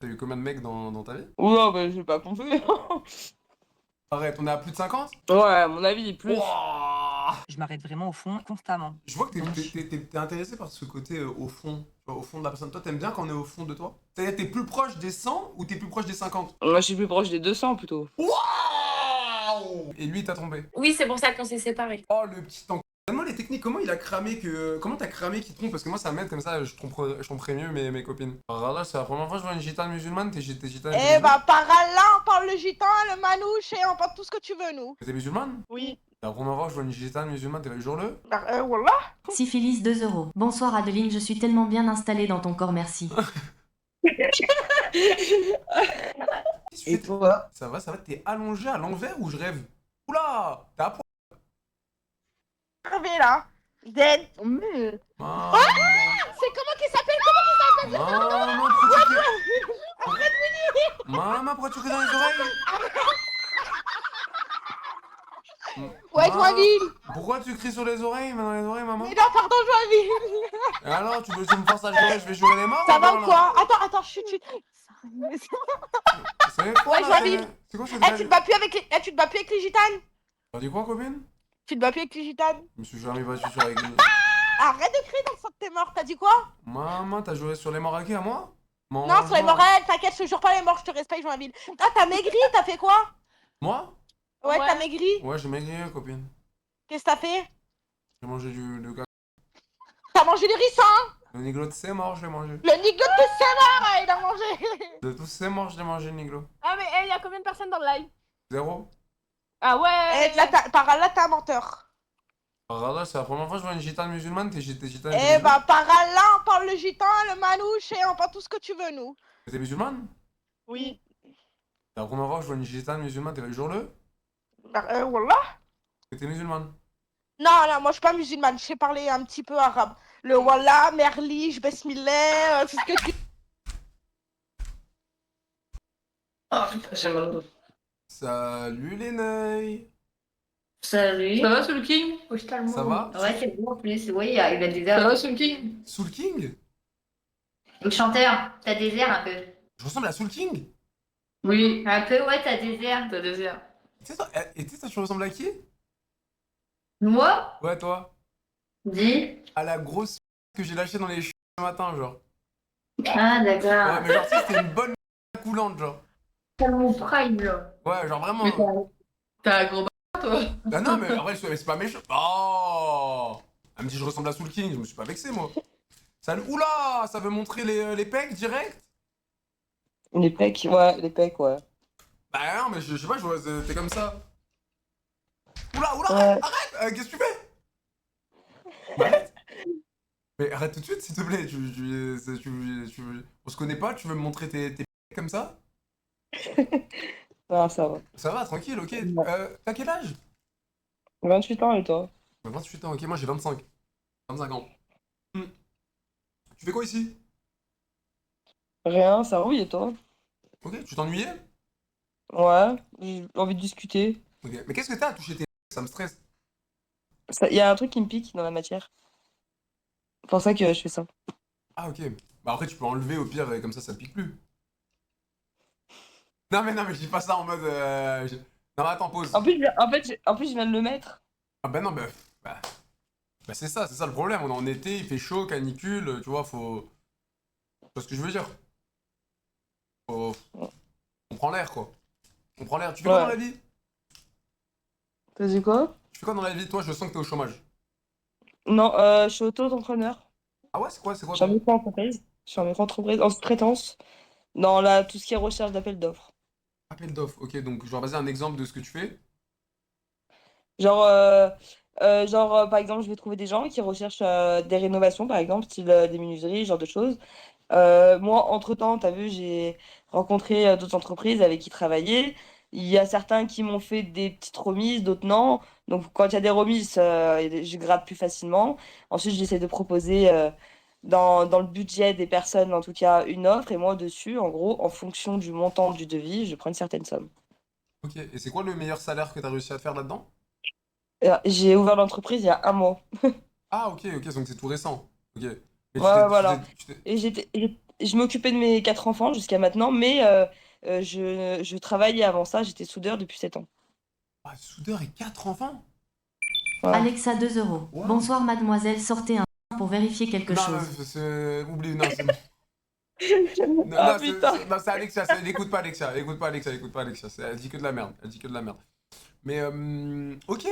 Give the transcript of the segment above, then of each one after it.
T'as eu combien de mecs dans ta vie? Ouais, bah, j'ai pas compté. Arrête, on est à plus de 50? Ouais, à mon avis, plus. Wouah. Je m'arrête vraiment au fond constamment. Je vois que Donc, t'es intéressé par ce côté au fond, tu vois, au fond de la personne. Toi, t'aimes bien quand on est au fond de toi? C'est-à-dire, t'es plus proche des 100 ou t'es plus proche des 50? Moi, je suis plus proche des 200 plutôt. Waouh! Et lui, il t'a trompé. Oui, c'est pour ça qu'on s'est séparés. Oh, le petit temps. Donne-moi les techniques, comment il a cramé que. Comment t'as cramé qu'il trompe? Parce que moi, ça m'aide comme ça, je tromperais mieux mes copines. Alors là, c'est la première fois que je vois une gitane musulmane, t'es gitane Eh musulmane? bah, par Allah, on parle le gitan, le manouche et on parle tout ce que tu veux, nous. T'es musulmane? Oui. La première fois que je vois une gitane musulmane, t'es le jour le? Bah, wallah. Syphilis 2 euros. Bonsoir Adeline, je suis tellement bien installée dans ton corps, merci. et toi? Ça va, t'es allongé à l'envers ou je rêve? Oula! T'es à poil. Crevé, là. Dead. Maman, C'est comment qu'il s'appelle? maman, pourquoi tu cries? Maman, pourquoi tu cries dans les oreilles? Ouais, Maman, Joinville. pourquoi tu cries sur les oreilles, dans les oreilles, maman? Mais non, pardon, Joinville. Et alors, tu veux que je me force à jurer, je vais jurer les morts? Ça ou va pas, ou là? quoi? Attends, chut. C'est quoi, Ouais, là, Joinville. c'est quoi cette Eh, blague? tu te bats plus avec les... Eh, tu te bats plus avec les gitanes? T'as dit quoi, copine? Tu te bats plus avec les gitanes? Je me suis jamais battu sur la gueule. Arrête de crier dans le sang de tes morts, t'as dit quoi? Maman, t'as joué sur les morts à qui, à moi? Non, sur les morts, t'inquiète, je te jure pas les morts, je te respecte, Joinville. Ah, t'as maigri, t'as fait quoi? Moi? Ouais, t'as maigri. Ouais, j'ai maigri, copine. Qu'est-ce que t'as fait? J'ai mangé T'as mangé du riz sain? le niglo de ses morts, je l'ai mangé. Le niglo de tes morts, il a mangé. De tous ses morts, je l'ai mangé, le niglo. Ah, mais il y a combien de personnes dans le live? 0. Ah ouais. Eh, là, par Allah, t'es un menteur. Alors là, c'est la première fois que je vois une gitane musulmane, t'es gitane Eh musulmane? bah, par Allah, on parle le gitan, le manouche et on parle tout ce que tu veux, nous. T'es musulmane? Oui. C'est la première fois que je vois une gitane musulmane, t'es le jour le? Bah, wallah. T'es musulmane? Non, moi je suis pas musulmane, je sais parler un petit peu arabe. Le wallah, merli, besmillah, c'est ce que tu... Oh putain, j'ai mal au dos. Salut les neuils! Salut. Ça va, Soul King? Ça va? Ouais, c'est bon en plus. Oui, il a des Ça airs. va, Soul King? Soul King? Le chanteur, t'as des airs un peu. Je ressemble à Soul King? Oui. Un peu, ouais, t'as des airs. T'as des airs. Tu sais, toi, tu ressembles à qui? Moi? Ouais, toi. Dis. À la grosse que j'ai lâchée dans les ce matin, genre. Ah, Ouais, d'accord. mais genre, tu sais, c'était une bonne coulante, genre. T'as mon prime, là. Ouais, genre vraiment. Mais t'as un gros toi? Ah non, mais après, c'est pas méchant. Oh! Elle me dit, je ressemble à Soul King, je me suis pas vexé, moi. Salut. Oula! Ça veut montrer les pecs direct? Les pecs, ouais, les pecs, ouais. Bah non, mais je sais pas, je vois, t'es comme ça. Oula, Ouais. arrête! Qu'est-ce que tu fais? Bah, arrête! Mais arrête tout de suite, s'il te plaît. On se connaît pas, tu veux me montrer tes pecs comme ça? Non, ça va. Ça va, tranquille, ok. T'as quel âge? 28 ans et toi? 28 ans, ok, moi j'ai 25. 25 ans. Hmm. Tu fais quoi ici? Rien, ça rouille et toi? Ok, tu t'ennuyais? Ouais, j'ai envie de discuter. Ok, mais qu'est-ce que t'as à toucher tes... Ça me stresse. Il y a un truc qui me pique dans la matière. C'est pour ça que je fais ça. Ah, ok. Bah après, tu peux enlever au pire, comme ça te pique plus. Non, mais je dis pas ça en mode... Non, mais attends, pause. En plus, je viens de le mettre. Ah bah non, bah, c'est ça le problème. On est en été, il fait chaud, canicule, tu vois, faut... Tu vois ce que je veux dire? Faut... On prend l'air, quoi. On prend l'air. Tu fais quoi Ouais. dans la vie? T'as dit quoi? Tu fais quoi dans la vie? Toi, je sens que t'es au chômage. Non, je suis auto-entrepreneur. Ah ouais, c'est quoi Je suis en toi? micro-entreprise. Je suis en micro-entreprise, en sous-traitance. Dans tout ce qui est recherche d'appel d'offres. Appel d'offres, ok, donc je vais baser un exemple de ce que tu fais. Genre, par exemple, je vais trouver des gens qui recherchent des rénovations, par exemple, style des menuiseries, ce genre de choses. Moi, entre-temps, tu as vu, j'ai rencontré d'autres entreprises avec qui travailler. Il y a certains qui m'ont fait des petites remises, d'autres non. Donc, quand il y a des remises, je gratte plus facilement. Ensuite, j'essaie de proposer dans le budget des personnes, en tout cas, une offre. Et moi, dessus, en gros, en fonction du montant du devis, je prends une certaine somme. Ok, et c'est quoi le meilleur salaire que t'as réussi à te faire là-dedans? J'ai ouvert l'entreprise il y a un mois. Ah ok, donc c'est tout récent. Ok. Mais Ouais, voilà. tu t'es- Et je m'occupais de mes 4 enfants jusqu'à maintenant, mais je travaillais avant ça, j'étais soudeur depuis 7 ans. Ah, soudeur et 4 enfants? Ouais. Alexa 2 euros. Wow. Bonsoir mademoiselle, sortez un pour vérifier quelque Non, chose. oublie, non, c'est... Non, Ah non, putain! non, c'est Alexia, n'écoute pas Alexia, écoute pas Alexia, écoute pas Alexia, elle dit que de la merde, elle dit que de la merde. Mais, ok,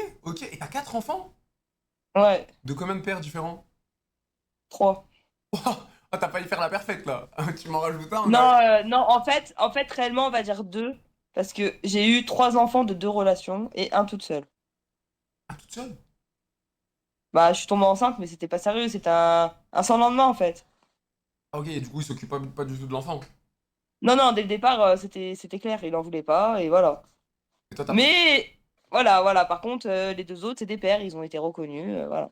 et t'as 4 enfants? Ouais, De combien de pères différents? 3. Ah, t'as failli faire la perfecte, là. Tu m'en rajoutes un, Non, là. non, en fait, réellement, on va dire 2. Parce que j'ai eu 3 enfants de 2 relations et un toute seule. Ah, toute seule? Bah, je suis tombée enceinte, mais c'était pas sérieux, c'était un sans lendemain, en fait. Ah, ok, et du coup, il s'occupe pas du tout de l'enfant. Non, non, dès le départ, c'était clair, il en voulait pas, et voilà. Et toi, t'as... Mais, voilà, par contre, les 2 autres, c'est des pères, ils ont été reconnus, voilà.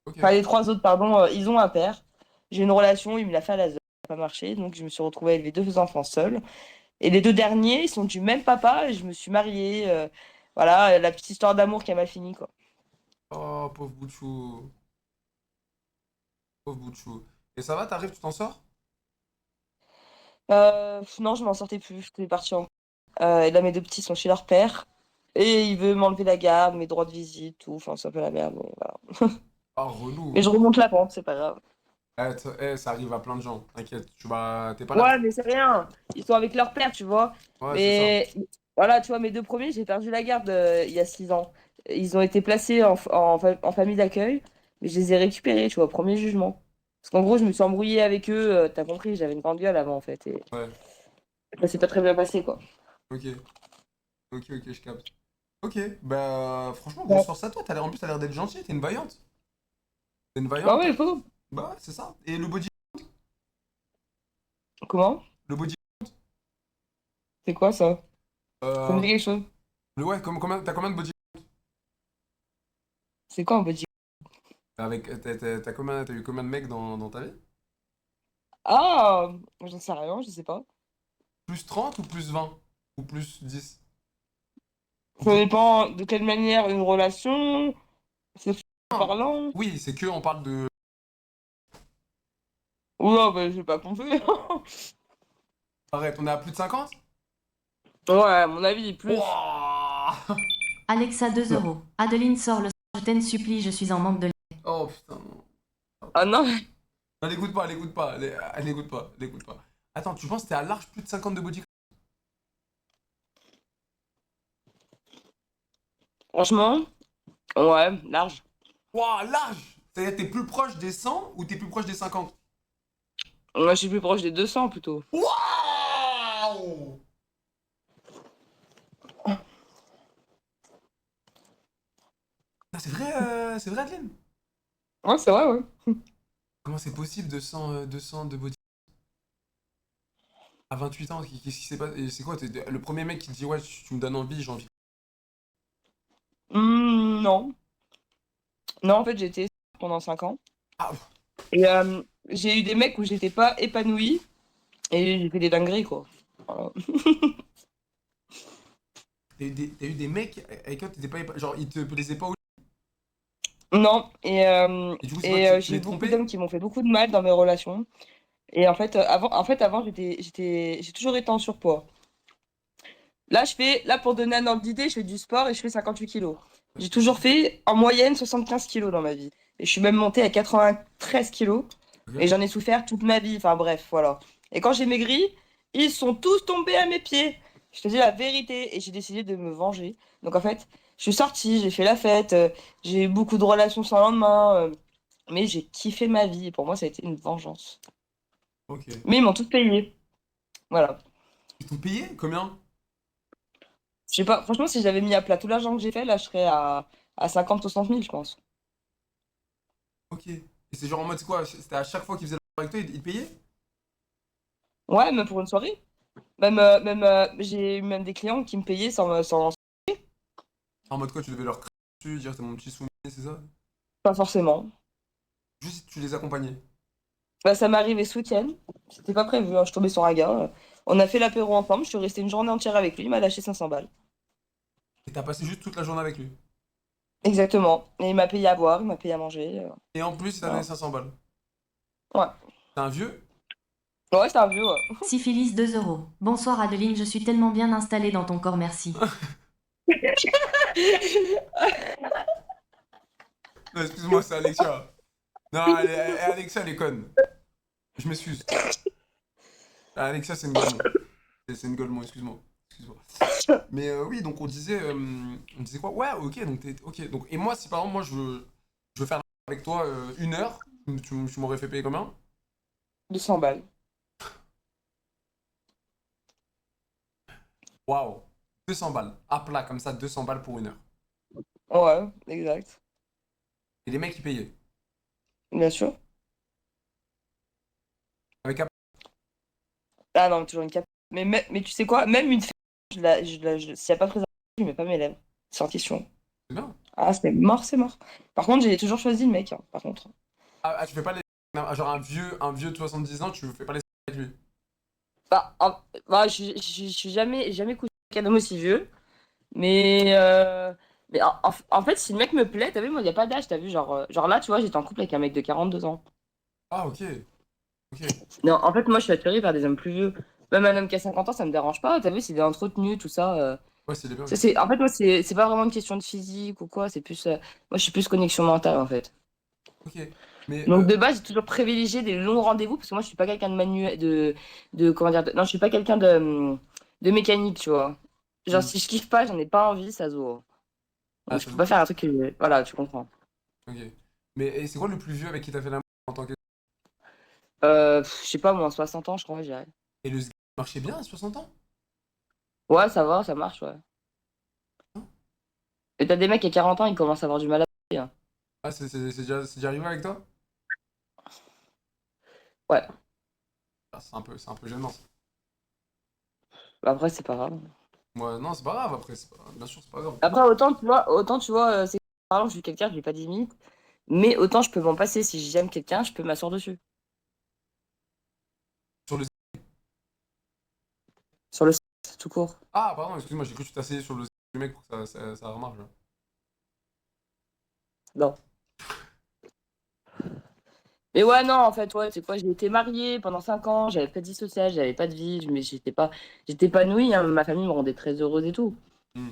Ok. Enfin, les 3 autres, pardon, ils ont un père. J'ai une relation, il me l'a fait à la ça n'a pas marché, donc je me suis retrouvée à élever 2 enfants seuls. Et les 2 derniers, ils sont du même papa, et je me suis mariée, voilà, la petite histoire d'amour qui a mal fini, quoi. Oh, pauvre Bouchou. Pauvre Bouchou. Et ça va, t'arrives, tu t'en sors? Non, je m'en sortais plus, j'étais partie en... et là, mes 2 petits sont chez leur père. Et il veut m'enlever la garde, mes droits de visite, tout. Enfin, c'est un peu la merde, mais voilà. Ah, relou. Mais je remonte la pente, c'est pas grave. Ça arrive à plein de gens, t'inquiète, t'es pas là. Ouais, mais c'est rien. Ils sont avec leur père, tu vois. Ouais, c'est ça. Mais voilà, tu vois, mes 2 premiers, j'ai perdu la garde il y a 6 ans. Ils ont été placés en famille d'accueil, mais je les ai récupérés, tu vois, au premier jugement. Parce qu'en gros, je me suis embrouillée avec eux, t'as compris, j'avais une grande gueule avant, en fait. Et Ouais, ça s'est pas très bien passé, quoi. ok. Ok, je capte. Ok, bah franchement, Ouais. grosse force à toi. En plus, t'as l'air d'être gentil, t'es une vaillante. T'es une Bah vaillante. ouais, il faut. Bah ouais, c'est ça. Et le body. Comment? Le body. C'est quoi ça? Ça me Euh, dit quelque chose. ouais, t'as combien de body? C'est quoi un body? T'as eu combien de mecs dans ta vie? Ah, j'en sais rien, je sais pas. Plus 30 ou plus 20? Ou plus 10? Ou Ça plus... dépend de quelle manière une relation, c'est Non. parlant. Oui, c'est que on parle de... Oula, bah, j'ai pas compris. Arrête, on est à plus de 50? Ouais, à mon avis, plus. Wouah. Alexa 2 euros. Adeline sort le je t'en supplie, je suis en manque de lait. Oh putain, non. Ah non, Non, l'écoute pas, elle l'écoute pas, l'écoute pas. Attends, tu penses que t'es à large plus de 50 de body? franchement, ouais, large. Wouah, large! C'est-à-dire t'es plus proche des 100 ou t'es plus proche des 50? Moi, je suis plus proche des 200 plutôt. Waouh! Ah, c'est vrai, Adeline? Ouais, c'est vrai, ouais. Comment c'est possible 200 de body? À 28 ans, qu'est-ce qui s'est passé? C'est quoi? Le premier mec qui te dit ouais, tu me donnes envie, j'ai envie. Non. Non, en fait, j'ai été pendant 5 ans. Ah, Et j'ai eu des mecs où j'étais pas épanouie et j'ai fait des dingueries, quoi. Voilà. t'as eu des mecs avec qui t'étais pas. Genre, ils te plaisaient pas au. Non, Et du coup, c'est quoi? Tu j'ai eu les beaucoup trompais? d'hommes qui m'ont fait beaucoup de mal dans mes relations. Et en fait, avant j'ai toujours été en surpoids. Là, pour donner un ordre d'idée, je fais du sport et je fais 58 kilos. J'ai toujours fait en moyenne 75 kilos dans ma vie. Et je suis même montée à 93 kilos. Et Ok. j'en ai souffert toute ma vie. Enfin bref, voilà. Et quand j'ai maigri, ils sont tous tombés à mes pieds. Je te dis la vérité. Et j'ai décidé de me venger. Donc en fait, je suis sortie, j'ai fait la fête. J'ai eu beaucoup de relations sans lendemain. Mais j'ai kiffé ma vie. Et pour moi, ça a été une vengeance. Ok. Mais ils m'ont tout payé. Voilà. Ils t'ont payé? Combien? Je sais pas, franchement, si j'avais mis à plat tout l'argent que j'ai fait, là, je serais à 50 ou 60 000, je pense. Ok. Et c'est genre en mode, c'est quoi? C'était à chaque fois qu'ils faisaient le avec toi, ils te payaient? Ouais, même pour une soirée. J'ai eu même des clients qui me payaient sans... En mode quoi, tu devais leur crier dessus, dire t'es mon petit soumis, c'est ça? Pas forcément. Juste tu les accompagnais. Bah, ça m'est arrivé ce week-end. C'était pas prévu, hein. Je suis tombée sur un gars. On a fait l'apéro ensemble. Je suis restée une journée entière avec lui. Il m'a lâché 500 balles. Et t'as passé juste toute la journée avec lui. Exactement. Et il m'a payé à boire, il m'a payé à manger. Et en plus, il t'a donné Voilà. 500 balles. Ouais. T'es un vieux? Ouais, c'est un vieux, ouais. Syphilis 2 euros. Bonsoir Adeline, je suis tellement bien installée dans ton corps, merci. Non, excuse-moi, c'est Alexia. Non, Alexia, elle est conne. Je m'excuse. Alexia, c'est une golemon. C'est une golemon, excuse-moi. Excuse-moi. Mais oui, donc on disait quoi? Ouais, ok, donc ok. Donc, et moi, si par exemple, moi, je veux faire avec toi 1 heure, tu m'aurais fait payer combien? 200 balles. Waouh, 200 balles. À plat, comme ça, 200 balles pour 1 heure. Ouais, exact. Et les mecs, ils payaient. Bien sûr. Avec un... Ah non, toujours une cap. Mais tu sais quoi? Même une fille, s'il n'y a pas de préservatif, je mets pas mes lèvres. C'est en question. C'est bien. Ah, c'est mort, c'est mort. Par contre, j'ai toujours choisi le mec, hein, par contre. Tu fais pas les... non, genre un vieux de 70 ans, tu fais pas les avec lui. Bah, je suis jamais couché avec un homme aussi vieux. Mais, en fait, si le mec me plaît, t'as vu, moi, il n'y a pas d'âge, t'as vu, genre là, tu vois, j'étais en couple avec un mec de 42 ans. Ah, ok. Ok. Non, en fait, moi, je suis attirée par des hommes plus vieux. Même un homme qui a 50 ans, ça me dérange pas, t'as vu, c'est des entretenu, tout ça. Ouais, c'est les bien. En fait, moi, c'est pas vraiment une question de physique ou quoi, c'est plus. Moi, je suis plus connexion mentale, en fait. Ok. Mais Donc, de base, j'ai toujours privilégié des longs rendez-vous, parce que moi, je suis pas quelqu'un de manuel. Comment dire. Non, je suis pas quelqu'un de mécanique, tu vois. Genre, Hmm. si je kiffe pas, j'en ai pas envie, ça se voit. Ah, Donc, je ça peux se pas voit. faire un truc que. Voilà, tu comprends. Ok. Mais et c'est quoi le plus vieux avec qui t'as fait l'amour en tant que... Je sais pas, moi, 60 ans, je crois, j'irais. Et le marchait bien à 60 ans? Ouais, ça va, ça marche, ouais. Et t'as des mecs à 40 ans, ils commencent à avoir du mal à parler, hein. Ah, c'est déjà arrivé avec toi? Ouais, Ah, c'est un peu gênant, ça. bah, après, c'est pas grave. Moi, non, c'est pas grave, après, bien sûr, c'est pas grave. Après, autant, tu vois, c'est par exemple, je suis quelqu'un, je lui ai pas dit limite, mais autant je peux m'en passer. Si j'aime quelqu'un, je peux m'asseoir dessus. Sur le... Sur le site, tout court. Ah, pardon, excuse-moi, j'ai cru que tu t'asseyais sur le du mec pour que ça remarche, là. Non. Mais ouais, non, en fait, ouais, c'est quoi, j'ai été mariée pendant 5 ans, j'avais pas de vie sociale, j'avais pas de vie, mais j'étais épanouie, hein, ma famille me rendait très heureuse et tout. Hmm.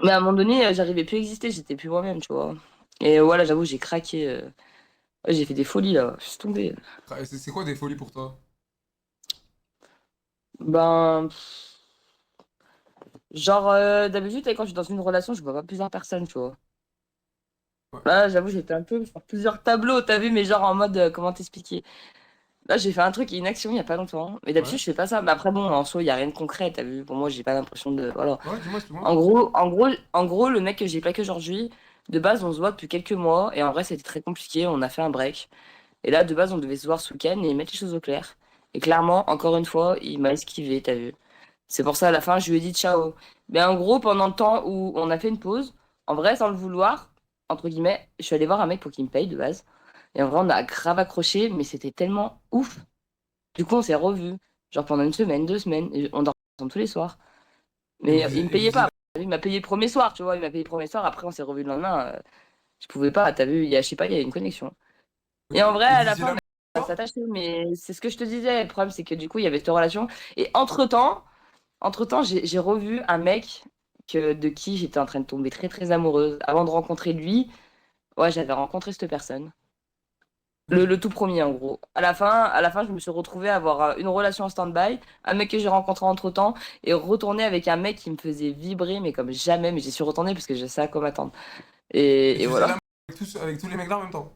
Mais à un moment donné, j'arrivais plus à exister, j'étais plus moi-même, tu vois. Et voilà, j'avoue, j'ai craqué. Ouais, j'ai fait des folies, là, je suis tombée. C'est quoi des folies pour toi? Ben, genre, d'habitude, quand je suis dans une relation, je vois pas plusieurs personnes, tu vois. Ouais. Là, j'avoue, j'étais un peu sur plusieurs tableaux, t'as vu, mais genre en mode, comment t'expliquer? Là, j'ai fait un truc, une action il y a pas longtemps. Mais d'habitude, Ouais. je fais pas ça. Mais après, bon, en soi, il y a rien de concret, t'as vu. Pour moi, j'ai pas l'impression de. Voilà. Ouais, dis-moi, excuse-moi. En gros, le mec que j'ai plaqué aujourd'hui, de base, on se voit depuis quelques mois. Et en vrai, c'était très compliqué. On a fait un break. Et là, de base, on devait se voir ce week-end et mettre les choses au clair. Et clairement, encore une fois, il m'a esquivé, t'as vu. C'est pour ça, à la fin, je lui ai dit ciao. Mais en gros, pendant le temps où on a fait une pause, en vrai, sans le vouloir, entre guillemets, je suis allée voir un mec pour qu'il me paye de base. Et en vrai, on a grave accroché, mais c'était tellement ouf. Du coup, on s'est revus, genre pendant une semaine, 2 semaines, et on dormait ensemble tous les soirs. Mais il me Et vous payait faisiez pas. Il m'a payé le premier soir, tu vois, il m'a payé le premier soir, après on s'est revus le lendemain. Je pouvais pas, t'as vu, je sais pas, il y a une connexion. ok. Et en vrai, Et à vous la faisiez fin, l'amour? on a s'attaché, mais c'est ce que je te disais. Le problème, c'est que du coup, il y avait cette relation. Et entre-temps, j'ai revu un mec de qui j'étais en train de tomber très très amoureuse. Avant de rencontrer lui, ouais, j'avais rencontré cette personne. Ok. Le tout premier, en gros. À la fin, je me suis retrouvée à avoir une relation en stand-by, un mec que j'ai rencontré entre-temps, et retourner avec un mec qui me faisait vibrer, mais comme jamais. Mais j'y suis retournée parce que je sais à quoi m'attendre. Et Et tu faisais voilà. l'amour avec tous les mecs là en même temps?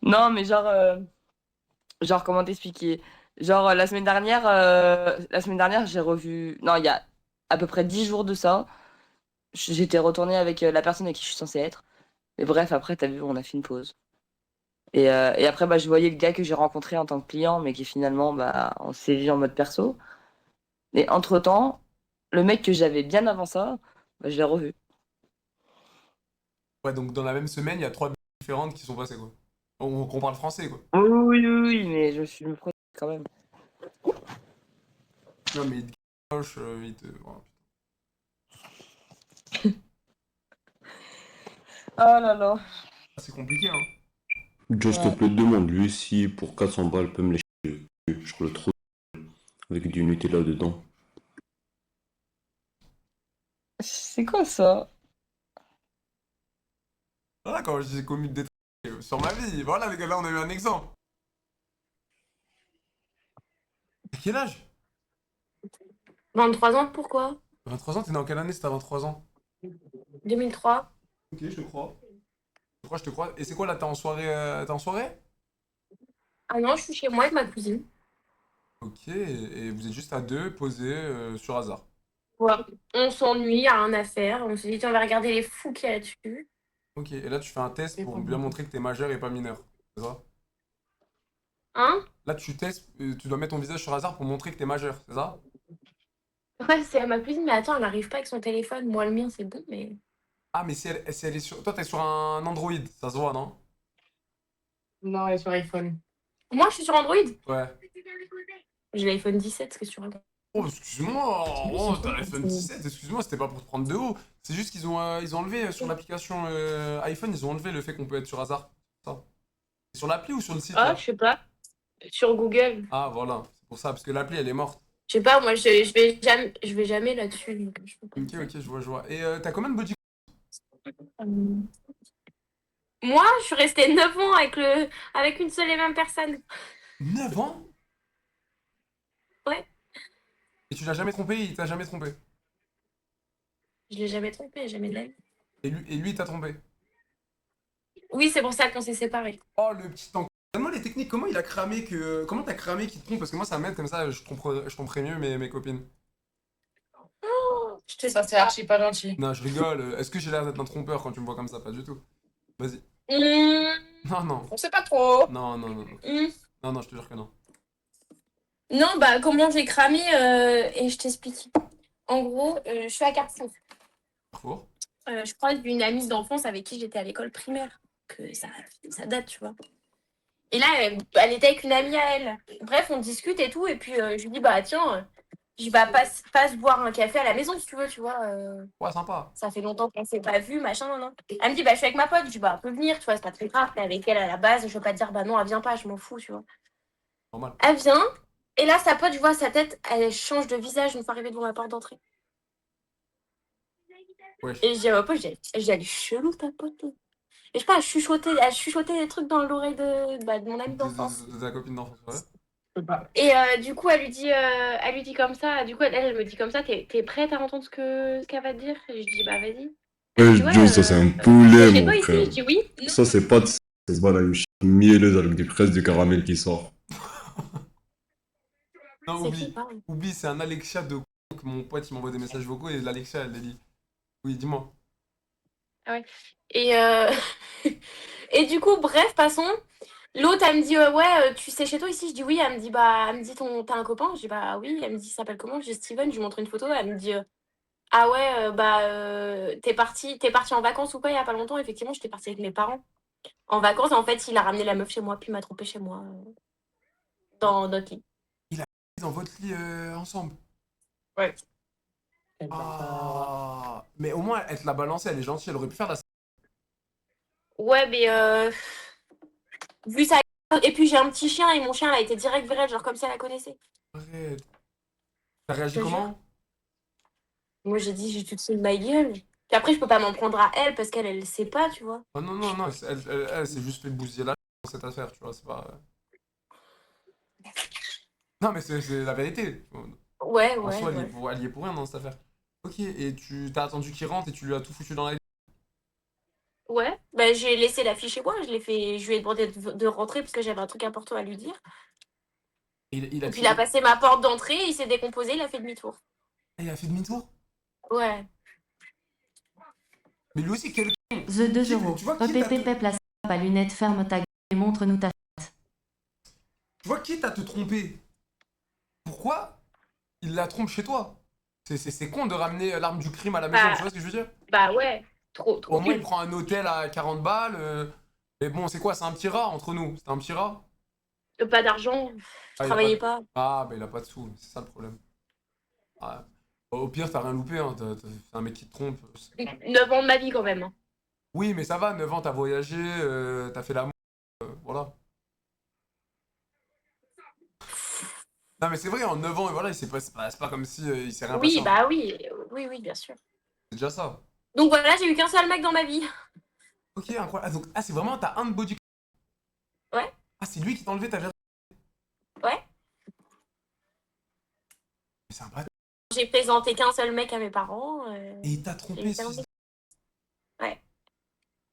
Non, mais genre, comment t'expliquer? Genre, la semaine dernière, j'ai revu. Non, il y a à peu près 10 jours de ça. J'étais retournée avec la personne avec qui je suis censée être. Mais bref, après, t'as vu, on a fait une pause. Et après, bah, je voyais le gars que j'ai rencontré en tant que client, mais qui finalement, bah, on s'est vu en mode perso. Et entre-temps, le mec que j'avais bien avant ça, bah, je l'ai revu. Ouais, donc dans la même semaine, il y a 3 différentes qui sont passées, quoi. On parle français, quoi. Oui, oui, oui, oui, mais je me protège quand même. Non, mais il te gauche, il te... oh, Oh là là. c'est compliqué, hein. Joe, s'il te Ouais. plaît, demande-lui si pour 400 balles peut me les Je crois le trop avec du Nutella dedans. C'est quoi ça? Voilà, quand j'ai commis des trucs sur ma vie. Voilà, les gars, là, on a eu un exemple. T'as quel âge? 23 ans, pourquoi? 23 ans, t'es né en quelle année si t'as 23 ans? 2003. Ok, je te crois. Je te crois. Et c'est quoi là, t'es en soirée, t'es en soirée? Ah non, je suis chez moi avec ma cousine. Ok, et vous êtes juste à deux, posés sur hasard. Ouais. On s'ennuie, y a rien à faire. On s'est dit, tiens, on va regarder les fous qu'il y a là-dessus. Ok, et là tu fais un test pour bien montrer que t'es majeur et pas mineur. C'est ça? Hein? Là tu testes, tu dois mettre ton visage sur hasard pour montrer que t'es majeur, c'est ça? Ouais, c'est à ma cousine, mais attends, elle n'arrive pas avec son téléphone. Moi, le mien, c'est bon, mais. Ah, mais si elle est sur. Toi, t'es sur un Android, ça se voit, non? Non, elle est sur iPhone. Moi, je suis sur Android. Ouais. J'ai l'iPhone 17, qu'est-ce que tu racontes? Oh, excuse-moi, oh, t'as l'iPhone 17, excuse-moi, c'était pas pour te prendre de haut. C'est juste qu'ils ont, ils ont enlevé sur l'application iPhone, ils ont enlevé le fait qu'on peut être sur hasard. Ça. C'est sur l'appli ou sur le site Ah, là? je sais pas. Sur Google. Ah, voilà, c'est pour ça, parce que l'appli elle est morte. Je sais pas, moi, je vais jamais là-dessus. Donc je peux pas Ok, dire. ok, je vois, je vois. Et t'as combien de body? Moi, je suis restée 9 ans avec une seule et même personne. 9 ans? Ouais. Et tu l'as jamais trompé, il t'a jamais trompé. Je l'ai jamais trompé, jamais de la vie. Et lui il t'a trompé. Oui, c'est pour ça qu'on s'est séparés. Oh, le petit temps. Donne-moi les techniques, comment il a cramé que. Comment t'as cramé qu'il te trompe? Parce que moi ça m'aide comme ça, je tromperais mieux mes copines. Je te Ça, c'est archi pas gentil. Non, je rigole. Est-ce que j'ai l'air d'être un trompeur quand tu me vois comme ça? Pas du tout. Vas-y. Non, non. On sait pas trop. Non, non, non. Non, non, je te jure que non. Non, bah, comment j'ai cramé, et je t'explique. En gros, je suis à Carrefour. Carrefour. Je croise une amie d'enfance avec qui j'étais à l'école primaire. Que ça date, tu vois. Et là, elle était avec une amie à elle. Bref, on discute et tout. Et puis, je lui dis, bah, tiens, je vais pas se boire un café à la maison, si tu veux, tu vois. Ouais, sympa. Ça fait longtemps qu'on s'est pas vu, machin, non, non. Elle me dit, bah, je suis avec ma pote. Je dis, bah, elle peut venir, tu vois, c'est pas très grave. T'es avec elle à la base. Je veux pas te dire, bah, non, elle vient pas, je m'en fous, tu vois. Normal. Elle vient. Et là, sa pote, je vois sa tête, elle change de visage une fois arrivée devant la porte d'entrée. Wesh. Et je dis à ma pote, je dis, elle est chelou, ta pote. Et je sais pas, elle chuchotait des trucs dans l'oreille de mon amie d'enfance. De ta copine d'enfance, ouais. Et du coup, elle lui dit comme ça. Du coup, elle me dit comme ça, t'es prête à entendre ce qu'elle va te dire? Et je dis, bah vas-y. Elle me dit, Ouais, Joe, ça c'est un poulet, chez mon toi ici? frère. Je dis oui. Non. Ça c'est pas de... Ça se voit là, une mielleuse avec des fraises de caramel qui sort. Non, C'est qui, oublie. parle? Oublie, c'est un Alexia de con que mon pote il m'envoie des messages vocaux et l'Alexia elle l'a dit. Oui, dis-moi. Et, et du coup, bref, passons. L'autre, elle me dit, ouais, tu sais chez toi ici? Je dis oui. Elle me dit, t'as un copain? Je dis, bah oui. Elle me dit, il s'appelle comment? Je dis Steven. Je lui montre une photo. Elle me dit, ah ouais, t'es parti en vacances ou quoi il y a pas longtemps? Effectivement, j'étais partie avec mes parents en vacances. En fait, il a ramené la meuf chez moi, puis il m'a trompé chez moi, dans notre lit. Dans votre lit ensemble. Ouais. Ah. Mais au moins, elle te l'a balancé, elle est gentille, elle aurait pu faire la. Ouais, mais vu ça. Et puis j'ai un petit chien et mon chien, elle a été direct vers elle, genre comme si elle la connaissait. Arrête. T'as réagi Je te comment? Moi, j'ai dit, j'ai tout de suite ma gueule. Puis après, je peux pas m'en prendre à elle parce qu'elle sait pas, tu vois. Oh non, non, non, elle s'est juste fait bousiller là dans cette affaire, tu vois, c'est pas. Non, mais c'est la vérité. Ouais, En ouais, soi, ouais. elle y est pour rien dans cette affaire. Ok, et tu t'as attendu qu'il rentre et tu lui as tout foutu dans la gueule. Ouais, bah, j'ai laissé la fille chez moi, je lui ai demandé de rentrer parce que j'avais un truc important à lui dire. Il a Et puis il a passé ma porte d'entrée, il s'est décomposé, il a fait demi-tour. Ah, il a fait demi-tour? Ouais. Mais lui aussi, quel con! The 2 Qui- euros. tu vois qui t'a- EPPP place à lunettes, ferme ta gueule et montre-nous ta. Tu vois, quitte à te tromper, pourquoi il la trompe chez toi? C'est con de ramener l'arme du crime à la maison, Bah, tu vois ce que je veux dire? Bah ouais, trop Au moins, il nul. prend un hôtel à 40 balles. Mais bon, c'est quoi? C'est un petit rat entre nous. C'est un petit rat? Pas d'argent, je Ah, il a travaillais pas. Ah, bah il a pas de sous, c'est ça le problème. Ah. Au pire, t'as rien loupé, hein. C'est un mec qui te trompe. 9 ans de ma vie quand même, hein. Oui, mais ça va, 9 ans, t'as voyagé, t'as fait l'amour, voilà. Non, mais c'est vrai, en 9 ans, et voilà, c'est pas comme si il s'est rien passé. Oui, bah oui, oui, bien sûr. C'est déjà ça. Donc voilà, j'ai eu qu'un seul mec dans ma vie. Ok, incroyable. Ah, donc, c'est vraiment, t'as un de body. Ouais. Ah, c'est lui qui t'a enlevé ta virginité. Ouais. Mais c'est un bâtard. J'ai présenté qu'un seul mec à mes parents. Et il t'a trompé, j'ai eu ce... Ouais.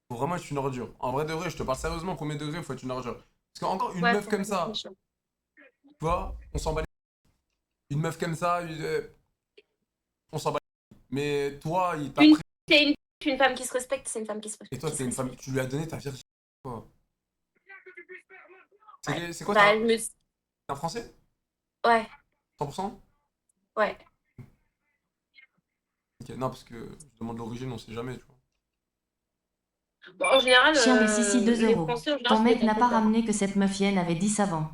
Faut vraiment être une ordure. En vrai de vrai, je te parle sérieusement, premier degré, faut être une ordure. Parce qu'encore une Ouais, meuf faut comme être ça, méchant. tu vois, on s'en bat les... Une meuf comme ça, on s'en bat les... Mais toi, il t'a Une- pris... C'est une femme qui se respecte, c'est une femme qui se respecte. Et toi, t'es une femme, tu lui as donné ta virginité. Quoi. Ouais. C'est quoi, Bah, t'es un Français? Ouais, 100%? ouais. Ok, non, parce que je demande l'origine, on sait jamais, tu vois. Bon, en général, Chien des Sissi 2 les euros. Français, en général, Ton c'est mec des n'a pas Africains. ramené que cette meufienne avait 10 avant.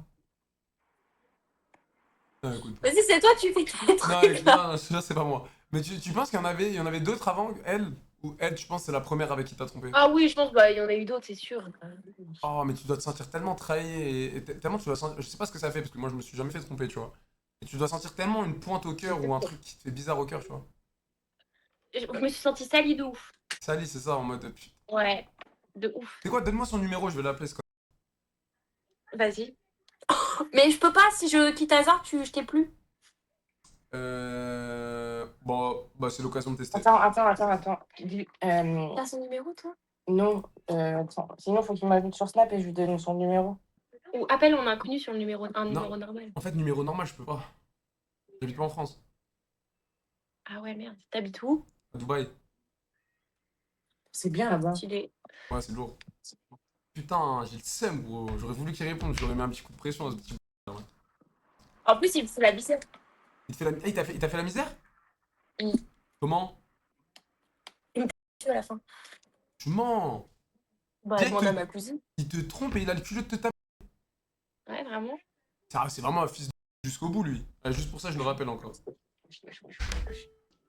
Non, écoute. Vas-y, c'est toi, tu fais tous les Non, trucs là. non, celui-là, c'est pas moi. Mais tu penses qu'il y en avait d'autres avant elle? Ou elle, tu penses que c'est la première avec qui t'as trompé? Ah oui, je pense, bah, il y en a eu d'autres, c'est sûr. Oh, mais tu dois te sentir tellement trahi et tellement tu dois sentir... Je sais pas ce que ça fait, parce que moi, je me suis jamais fait tromper, tu vois. Et tu dois sentir tellement une pointe au cœur ou un truc qui te fait bizarre au cœur, tu vois. Je me suis sentie salie de ouf. Sally, c'est ça, en mode... Putain. Ouais, de ouf. C'est quoi? Donne-moi son numéro, je vais l'appeler, ce con. Vas-y. Mais je peux pas, si je quitte hasard, je t'ai plus. Bon, bah, c'est l'occasion de tester. Attends. T'as son numéro, toi? Non, attends. Sinon, faut qu'il m'ajoute sur Snap et je lui donne son numéro. Ou appelle en inconnu sur le numéro, un Non. numéro normal. En fait, numéro normal, je peux pas. J'habite pas en France. Ah ouais, merde. T'habites où? À Dubaï. C'est bien là-bas. Stylé. Ouais, c'est lourd. Putain, j'ai le seum, gros. J'aurais voulu qu'il réponde, j'aurais mis un petit coup de pression à ce petit... En plus, il me fout la bicep. Il te fait la... Eh, il t'a fait la misère? Oui. Comment? Tu à la fin. Tu mens. Bah, Direct, demande à ma cousine. il te trompe et il a le culot de te taper. Ouais, vraiment. C'est vraiment un fils de... jusqu'au bout, lui. Juste pour ça, je le rappelle encore.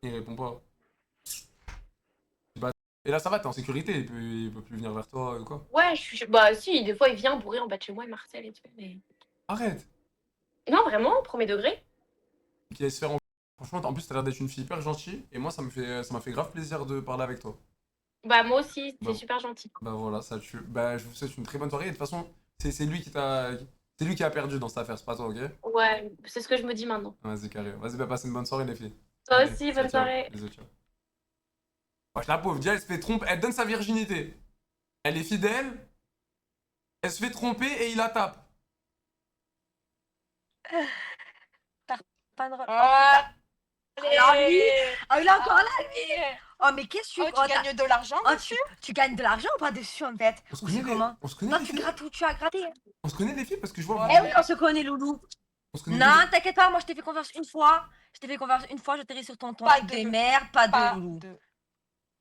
Il répond pas. Bah, et là, ça va, t'es en sécurité, il peut plus venir vers toi ou quoi. Ouais, bah si, des fois, il vient bourré en bas de chez moi, il Marcel et tout, mais... Arrête. Non, vraiment, premier degré. Qui allait se faire en... Franchement, en plus, t'as l'air d'être une fille hyper gentille. Et moi, ça m'a fait grave plaisir de parler avec toi. Bah, moi aussi, t'es Bon. super gentil. Bah voilà, ça tue. Bah, je vous souhaite une très bonne soirée. Et de toute façon, c'est lui qui t'a... C'est lui qui a perdu dans cette affaire, c'est pas toi, ok? Ouais, c'est ce que je me dis maintenant. Vas-y, carré. Vas-y, bah, passe une bonne soirée, les filles. Toi Allez, aussi, ciao, bonne ciao. soirée. Bisous, ciao. Wesh, la pauvre, déjà, elle se fait tromper. Elle donne sa virginité. Elle est fidèle. Elle se fait tromper et il la tape. Pas de... Ah, Alors lui, Oh, il est encore là, lui. Oh, mais qu'est-ce que oh, tu gagnes de l'argent Oh, dessus? tu gagnes de l'argent ou pas dessus, en fait? On se Ou connaît, c'est comment? on se connaît, Toi, les tu filles. grattes où tu as gratté. On se connaît, les filles, parce que je vois... Eh oui, on se connaît, Loulou. On se connaît Non, t'inquiète pas, moi, je t'ai fait confiance une fois. Je t'ai fait confiance une fois, j'atterris sur ton Pas truc de- des mères, pas Pas de Loulou. de...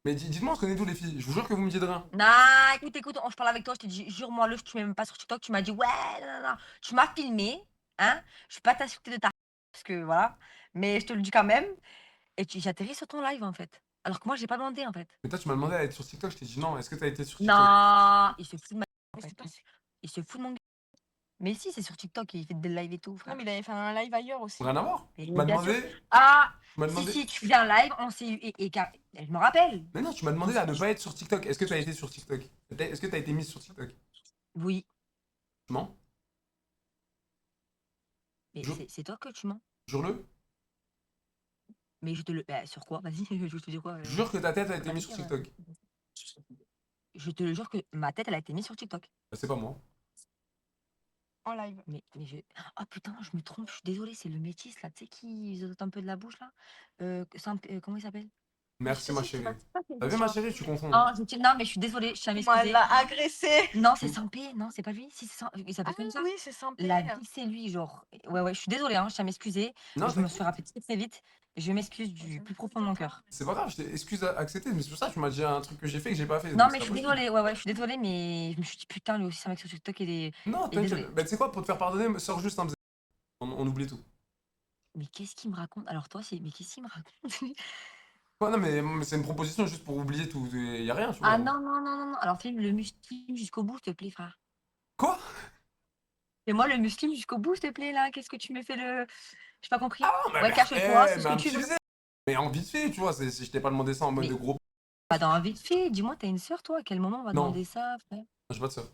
Mais dites-moi, on se connaît d'où, les filles? Je vous jure que vous me dites rien. Non, écoute, je parle avec toi, je te dis, jure-moi-le, tu m'aimes pas sur TikTok, tu m'as dit, ouais, non. Tu m'as filmé, hein, je vais pas t'insulter de ta... Parce que, voilà, mais je te le dis quand même. Et j'atterris sur ton live, en fait. Alors que moi, j'ai pas demandé, en fait. Mais toi, tu m'as demandé à être sur TikTok, je t'ai dit non. Est-ce que t'as été sur TikTok? Non, il se fout de ma... en Mais fait. c'est pas- Il se fout de mon gueule. Mais si, c'est sur TikTok, il fait des lives et tout, Non, frère. mais il avait fait un live ailleurs aussi. Rien à voir. Mais Tu m'as bien sûr. demandé... Ah, Tu m'as demandé... si, tu fais un live, on s'est eu, je me rappelle. Mais non, tu m'as demandé à ne pas être sur TikTok. Est-ce que t'as été sur TikTok? Est-ce que t'as été mise sur TikTok? Oui, Tu mens? mais Je- c'est toi que tu mens. Jure-le. Mais je te le... Bah, sur quoi? Vas-y, je te dis quoi? Jure que ta tête a été Vas-y, mise sur TikTok. Je te le jure que ma tête, elle a été mise sur TikTok. Bah, c'est pas moi. En live. Mais je... Oh putain, je me trompe, je suis désolée, c'est le métis, là, tu sais, qui zozote un peu de la bouche, là. Comment il s'appelle? Merci, Je ma sais chérie. pas c'est T'as vu, ma chérie, tu confonds. Non, non, mais je suis désolée, je tiens à Moi, elle m'excuser. l'a agressé. Non, c'est Sampé, non, c'est pas lui. Si, il s'appelle Ah comme ça. oui, c'est sympa. La vie, c'est lui, genre. Ouais, je suis désolée, hein, je tiens à m'excuser. Non, Je me suis rappelée très vite. Je m'excuse du plus profond de mon cœur. c'est pas grave, je t'ai excuse accepté, mais c'est pour ça que tu m'as dit un truc que j'ai fait que j'ai pas fait. Non, donc mais c'est je pas suis possible. désolée, ouais, je suis désolée, mais je me suis dit, putain, lui aussi, c'est un mec sur TikTok et des. Non, désolé. t'inquiète. Bah, tu sais quoi, pour te faire pardonner, sors juste un bzz. On oublie tout. Mais qu'est-ce qu'il me raconte? Alors, toi, c'est. Mais qu'est-ce qu'il me raconte? Ouais, non, mais c'est une proposition juste pour oublier tout. Y a rien, tu vois. Ah non. Alors, filme le muscle jusqu'au bout, s'il te plaît, frère. Quoi? Fais-moi le muslim jusqu'au bout, s'il te plaît, là. Qu'est-ce que tu me fais le. J'ai pas compris. Ah, mais, Ouais, cache-toi, c'est ce mais un que tu petit veux. zé. Mais en vite fait, tu vois, je t'ai pas demandé ça en mode Mais de gros. pas dans un vite fait. Dis-moi, t'as une sœur, toi? À quel moment on va Non, demander ça, frère? j'ai pas de sœur.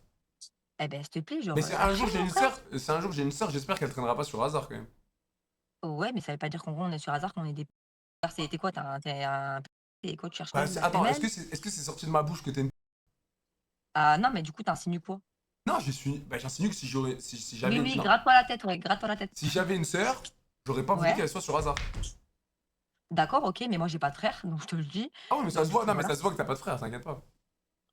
Eh ben, s'il te plaît, genre, Mais c'est un jour après, j'ai mon une frère. sœur, c'est un jour j'ai une sœur, j'espère qu'elle traînera pas sur hasard quand même. Ouais, mais ça veut pas dire qu'en gros, on est sur hasard, qu'on est des. T'es quoi? T'es un. T'es quoi? Tu cherches quoi? Bah, De la attends, femelle? est-ce que c'est sorti de ma bouche que t'es une. Ah non, mais du coup, t'insinues quoi? Non, bah, j'insinue que si j'aurais, si j'avais Oui, une. oui, Non. gratte-toi la tête, ouais, gratte-toi la tête. Si j'avais une sœur, j'aurais pas voulu Ouais, qu'elle soit sur hasard. d'accord, ok, mais moi, j'ai pas de frère, donc je te le dis. Ah oui, mais ça Donc, se du voit, coup, non, mais voilà. ça se voit que t'as pas de frère, t'inquiète pas.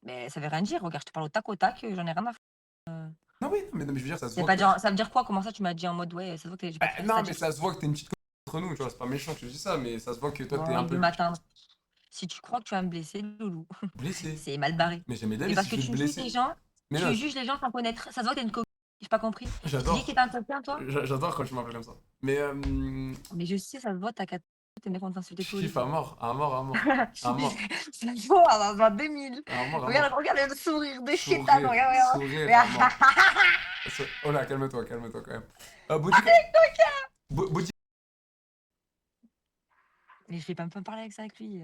Mais ça veut rien dire, regarde, je te parle au tac, j'en ai rien à faire. Non, oui, non, mais je veux dire, ça se C'est voit pas que. dire, ça veut dire quoi? Comment ça, tu m'as dit en mode, ouais, ça se voit que j'ai pas Bah, de frère, non, mais c'est-à-dire. ça se voit que t'es une petite entre nous, tu vois, c'est pas méchant que je dis ça, mais ça se voit que toi t'es Bon, un il peu veut m'atteindre. Si tu crois que tu vas me blesser, loulou, blessé. c'est mal barré. Mais jamais Mais d'avis parce si que je vais te tu juges les blesser. gens, Mais tu non, juges les gens sans connaître. Ça se voit que t'es une coquine, j'ai pas compris. Tu dis que j'adore. t'es un coquin, toi? J'adore quand tu m'appelles comme ça. Mais Mais je sais, ça se voit, t'as qu'à tes mecs vont je t'insulter tous les kiffe à jours. mort, à mort, à mort. À mort, Ça se voit, dans un 2000. à mort, à Regarde, mort. regarde le sourire de chétan, Sourire, regarde, regarde. sourire à mort. Oh là, calme-toi quand même. Bouddhica. Bouddhica. Mais je vais pas me parler avec ça avec lui.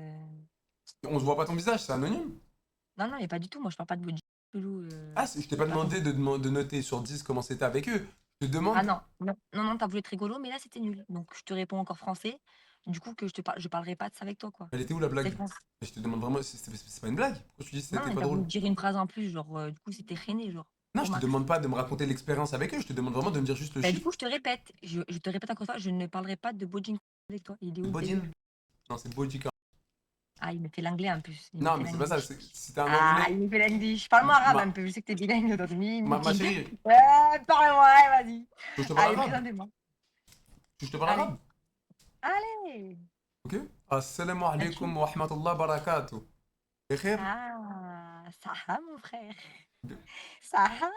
On se voit pas ton visage, c'est anonyme. Non, non, mais pas du tout. Moi, je parle pas de body. Loulou, Ah, je t'ai pas j'ai pas demandé compris. de noter sur 10 comment c'était avec eux. Je te Ah demande. non, non, non, non, t'as voulu être rigolo, mais là, c'était nul. Donc, je te réponds encore français. Du coup, que je parlerai pas de ça avec toi, quoi. Elle était où la C'est blague? français. Je te demande vraiment, c'est pas une blague? Pourquoi tu dis que Non, c'était mais pas t'as voulu drôle? dire une phrase en plus, genre, du coup, c'était freiné, genre, Non, au je te max. demande pas de me raconter l'expérience avec eux, je te demande vraiment de me dire juste le Bah, du chiffre. coup, je te répète. Je te répète encore une fois, je ne parlerai pas de Bojin avec toi. Il est où le Bodin? bébé? Non, c'est Bouddhica. Ah, il me fait l'anglais en plus. Il me Non, fait mais c'est pas ça, l'anglais. c'était un Ah, anglais. il me fait l'anglais. Parle-moi arabe un Ma, peu. Je sais que t'es bilingue, donc ma chérie, Ouais, parle-moi, ouais, vas-y. tu veux que je te parle Allez, arabe? présentez-moi. Tu veux que je te parle Allez. arabe? Allez. Ok? Assalamu As-tu? alaikum wa rahmatullah barakatuh. Khair? Ah, ça va, mon frère. Ça va.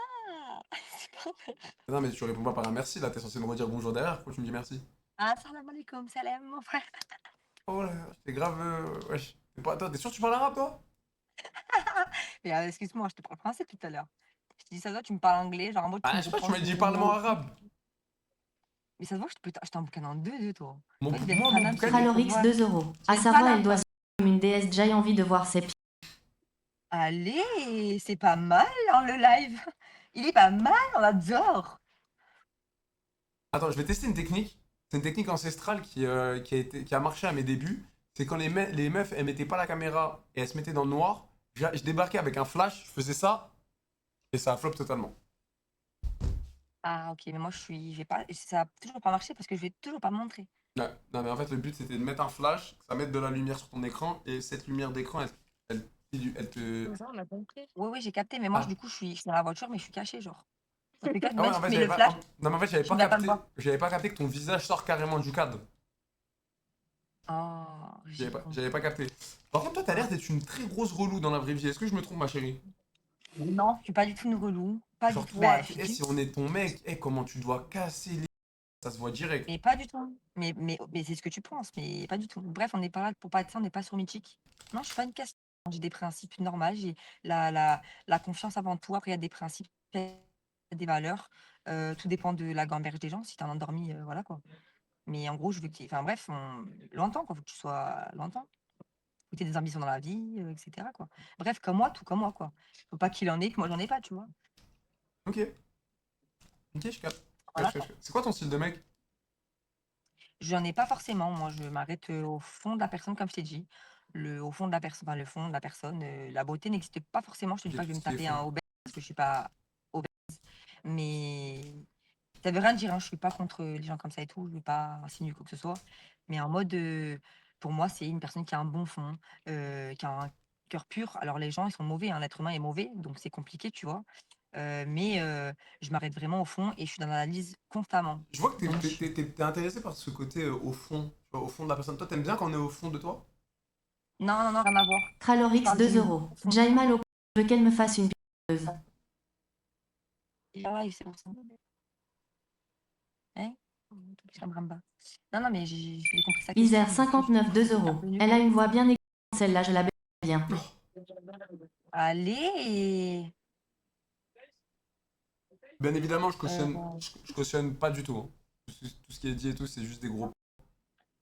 C'est pas vrai. Non, mais tu réponds pas par un merci, là, t'es censé me redire bonjour derrière, pourquoi tu me dis merci? Ah, salam alaikum, salam, mon frère. Oh là, t'es grave. Wesh. Attends, t'es sûr que tu parles arabe, toi? Mais excuse-moi, je te parle français tout à l'heure. Je te dis ça, toi, tu me parles anglais, genre en mode tu Ah, me je sais pas, tu reprends m'as des dit parle-moi mots. arabe. Mais ça se voit que je t'en bouquin en deux, toi. Mon, Toi, tu moi, mon Paname, boucan, tu Kralorix vois. 2 euros. Tu À es sa voix, elle Paname, doit toi. se comme une déesse. J'ai envie de voir ses pieds. Allez, c'est pas mal, hein, le live. Il est pas mal, on adore. Attends, je vais tester une technique. C'est une technique ancestrale qui a marché à mes débuts. C'est quand les meufs, elles mettaient pas la caméra et elles se mettaient dans le noir. Je débarquais avec un flash, je faisais ça et ça a flop totalement. Ah, ok, mais moi, je vais pas, ça a toujours pas marché parce que je vais toujours pas me montrer. Ouais. Non, mais en fait, le but c'était de mettre un flash, que ça mette de la lumière sur ton écran et cette lumière d'écran, elle te. Ça, on a compris. Oui, oui, j'ai capté, mais moi, Ah. du coup, je suis dans la voiture, mais je suis cachée, genre. Dans tous les cas, Ah ouais, même en si fait, tu mets j'avais le pas. flash, Non, mais en fait, tu ne vas pas me voir. j'avais pas capté que ton visage sort carrément du cadre. Oh, j'ai compris. J'avais pas capté. Par contre, toi, t'as l'air d'être une très grosse relou dans la vraie vie. Est-ce que je me trompe, ma chérie? Non, je suis pas du tout une relou. Pas Genre, du tout. toi, Bah, si, si on est ton mec, comment tu dois casser les. Ça se voit direct. mais pas du tout. Mais c'est ce que tu penses, mais pas du tout. Bref, on n'est pas là pour pas être ça, on n'est pas sur Mythique. Non, je suis pas une casse. J'ai des principes normaux, j'ai la confiance avant tout. Après, il y a des principes, il y a des valeurs. Tout dépend de la gamberge des gens. Si t'es un endormi, voilà quoi. Mais en gros, je veux que enfin bref, longtemps quoi, faut que tu sois longtemps. Faut que tu aies des ambitions dans la vie, etc. quoi. Bref, comme moi, tout comme moi quoi. Faut pas qu'il en ait, que moi j'en ai pas, tu vois. Ok. Ok, je capte. Voilà, Je capte. C'est quoi ton style de mec? J'en ai pas forcément. Moi, je m'arrête au fond de la personne, comme je t'ai dit. Au fond de la personne, enfin, le fond de la personne. La beauté n'existe pas forcément. Je te dis Ok, pas que je vais tout me ce qui est taper fond. un obèse parce que je suis pas obèse. Mais ça veut rien dire. Hein, je suis pas contre les gens comme ça et tout. Je vais pas insinuer quoi que ce soit. Mais en mode, pour moi, c'est une personne qui a un bon fond, qui a un cœur pur. Alors les gens, ils sont mauvais. Hein, l'être humain est mauvais, donc c'est compliqué, tu vois. Mais je m'arrête vraiment au fond et je suis dans l'analyse constamment. Je vois que Donc, t'es intéressé par ce côté au fond. Tu vois, au fond de la personne. Toi, t'aimes bien quand on est au fond de toi? non, non, non, rien à voir. Je Kralorix parle 2 du euros. fond. Jaima Loco. Je veux qu'elle me fasse une pieuse. Ah ouais, c'est pour ça. Hein? Ça me rame. Non, non, mais j'ai compris sa question. Isère mais c'est juste 59 2 c'est un euros. peu nul. Elle a une voix bien aiguë. Celle-là, je la baise bien. Allez! Bien évidemment, je cautionne pas du tout, hein. Tout ce qui est dit et tout, c'est juste des gros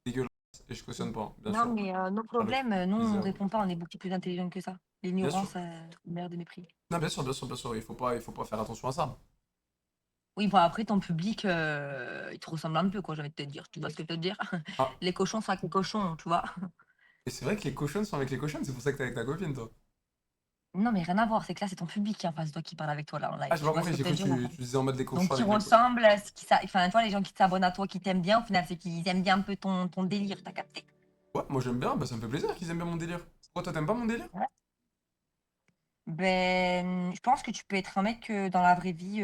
dégueulasses. Et je cautionne pas, bien Non, sûr. mais nos Avec problèmes, nous, on plaisir. répond pas, on est beaucoup plus intelligents que ça. sûr. L'ignorance, mère de mépris. Non, bien sûr, bien sûr, bien sûr. Il faut pas faire attention à ça. Oui, bon, après, ton public, il te ressemble un peu, quoi, j'ai envie de te dire. Tu vois ce que je veux te dire? Ah. Les cochons sont avec les cochons, tu vois? Et c'est vrai que les cochons sont avec les cochons, c'est pour ça que t'es avec ta copine, toi. Non, mais rien à voir, c'est que là, c'est ton public qui est en face de toi qui parle avec toi, là, en live. Ah, j'ai Tu pas vois compris, ce j'ai que je cru veux que dire? tu disais en mode des cochons Donc, ils avec les cochons. ressemblent à ce qui enfin, toi, les gens qui s'abonnent à toi, qui t'aiment bien, au final, c'est qu'ils aiment bien un peu ton délire, t'as capté? Ouais, moi j'aime bien, bah ça me fait plaisir qu'ils aiment bien mon délire. Pourquoi toi t'aimes pas mon délire? Ben, je pense que tu peux être un mec dans la vraie vie,